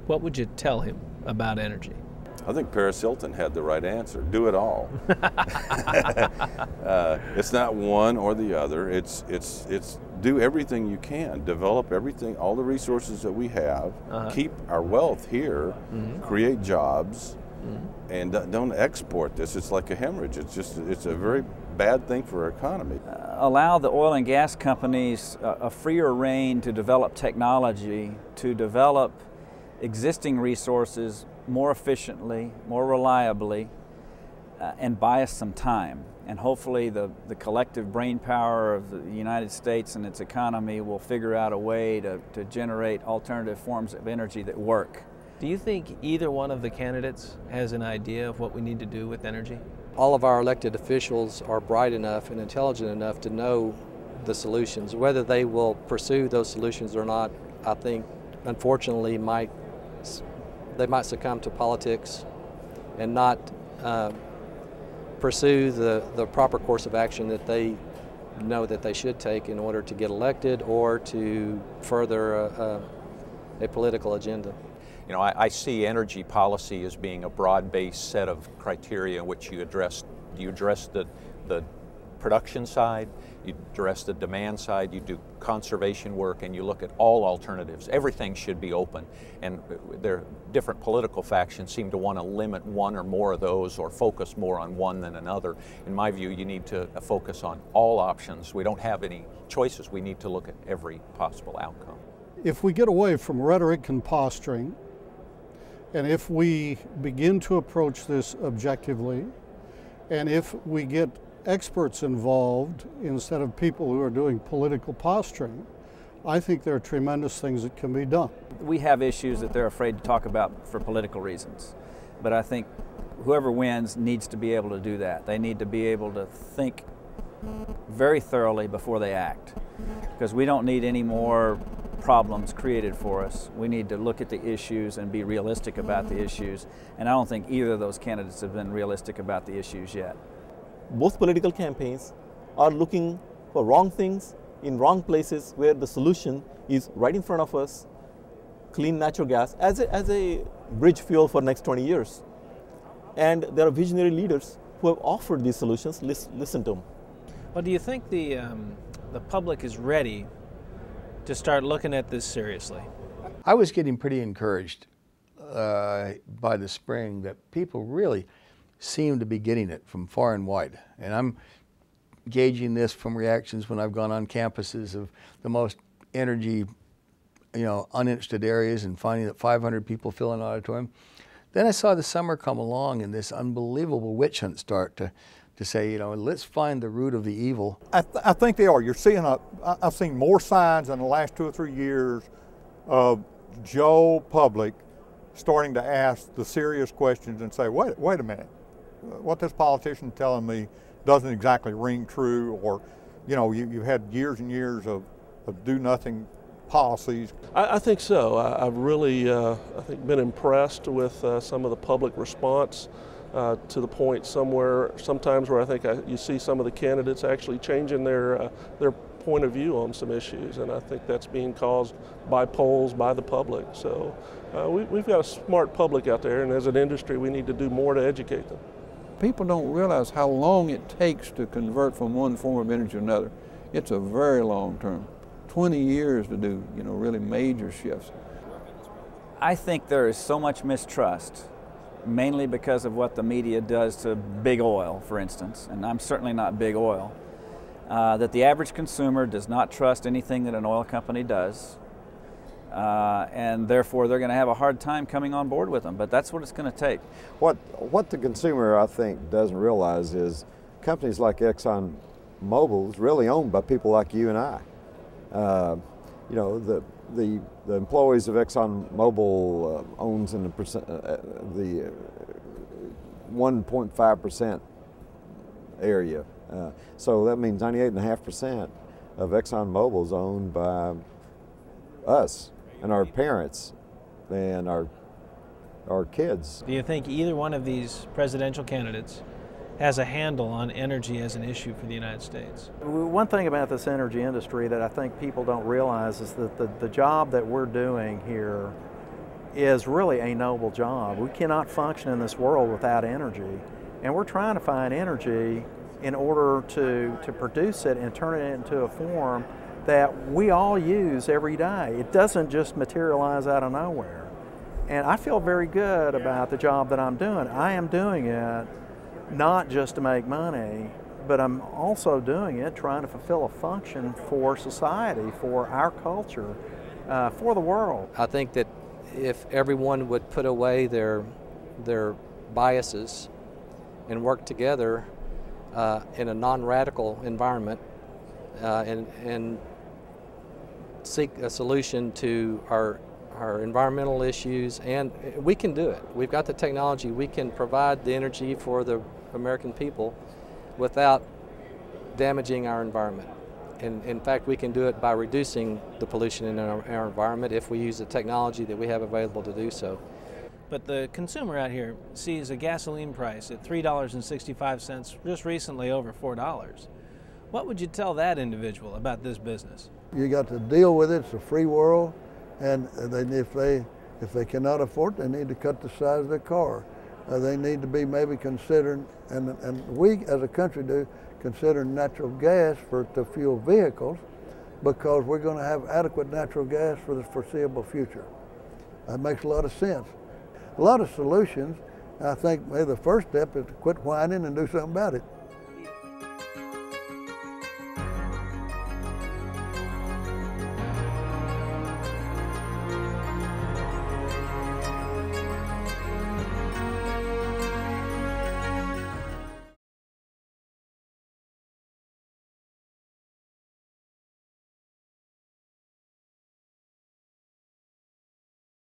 what would you tell him about energy? I think Paris Hilton had the right answer. Do it all. It's not one or the other. It's do everything you can. Develop everything, all the resources that we have. Keep our wealth here. Create jobs, and don't export this. It's like a hemorrhage. It's a very bad thing for our economy. Allow the oil and gas companies a freer rein to develop technology, to develop existing resources more efficiently, more reliably, and buy us some time. And hopefully the collective brain power of the United States and its economy will figure out a way to generate alternative forms of energy that work. Do you think either one of the candidates has an idea of what we need to do with energy? All of our elected officials are bright enough and intelligent enough to know the solutions. Whether they will pursue those solutions or not, I think, unfortunately, they might succumb to politics and not pursue the proper course of action that they know that they should take in order to get elected or to further a political agenda. You know, I see energy policy as being a broad-based set of criteria in which you address the production side, you address the demand side, you do conservation work, and you look at all alternatives. Everything should be open, and there different political factions seem to want to limit one or more of those or focus more on one than another. In my view, you need to focus on all options. We don't have any choices. We need to look at every possible outcome. If we get away from rhetoric and posturing, and if we begin to approach this objectively, and if we get experts involved instead of people who are doing political posturing, I think there are tremendous things that can be done. We have issues that they're afraid to talk about for political reasons, but I think whoever wins needs to be able to do that. They need to be able to think very thoroughly before they act, because we don't need any more problems created for us. We need to look at the issues and be realistic about the issues, and I don't think either of those candidates have been realistic about the issues yet. Both political campaigns are looking for wrong things in wrong places where the solution is right in front of us, clean natural gas as a bridge fuel for the next 20 years. And there are visionary leaders who have offered these solutions. Listen to them. Well, do you think the public is ready to start looking at this seriously? I was getting pretty encouraged by the spring that people really seem to be getting it from far and wide. And I'm gauging this from reactions when I've gone on campuses of the most energy, uninterested areas and finding that 500 people fill an auditorium. Then I saw the summer come along and this unbelievable witch hunt start to say, let's find the root of the evil. I think they are. You're seeing I've seen more signs in the last 2 or 3 years of Joe public starting to ask the serious questions and say, wait a minute, what this politician's telling me doesn't exactly ring true, or, you've had years and years of do-nothing policies. I think so. I've really, been impressed with some of the public response to the point sometimes where I think you see some of the candidates actually changing their point of view on some issues, and I think that's being caused by polls, by the public. So we've got a smart public out there, and as an industry we need to do more to educate them. People don't realize how long it takes to convert from one form of energy to another. It's a very long term, 20 years to do, really major shifts. I think there is so much mistrust, mainly because of what the media does to big oil, for instance, and I'm certainly not big oil, that the average consumer does not trust anything that an oil company does, and therefore they're going to have a hard time coming on board with them, but that's what it's going to take. What the consumer, I think, doesn't realize is companies like Exxon Mobil is really owned by people like you and I. The employees of Exxon Mobil owns in the 1.5% area. So that means 98.5% of Exxon Mobil is owned by us and our parents and our kids. Do you think either one of these presidential candidates has a handle on energy as an issue for the United States? One thing about this energy industry that I think people don't realize is that the job that we're doing here is really a noble job. We cannot function in this world without energy, and we're trying to find energy in order to produce it and turn it into a form that we all use every day. It doesn't just materialize out of nowhere. And I feel very good about the job that I'm doing. I am doing it not just to make money, but I'm also doing it trying to fulfill a function for society, for our culture, for the world. I think that if everyone would put away their biases and work together in a non-radical environment and seek a solution to our environmental issues, and we can do it. We've got the technology. We can provide the energy for the American people without damaging our environment. And in fact, we can do it by reducing the pollution in our environment if we use the technology that we have available to do so. But the consumer out here sees a gasoline price at $3.65, just recently over $4. What would you tell that individual about this business? You got to deal with it. It's a free world, and if they cannot afford it, they need to cut the size of their car. They need to be maybe considering, and we as a country do, consider natural gas to fuel vehicles, because we're going to have adequate natural gas for the foreseeable future. That makes a lot of sense. A lot of solutions. I think maybe the first step is to quit whining and do something about it.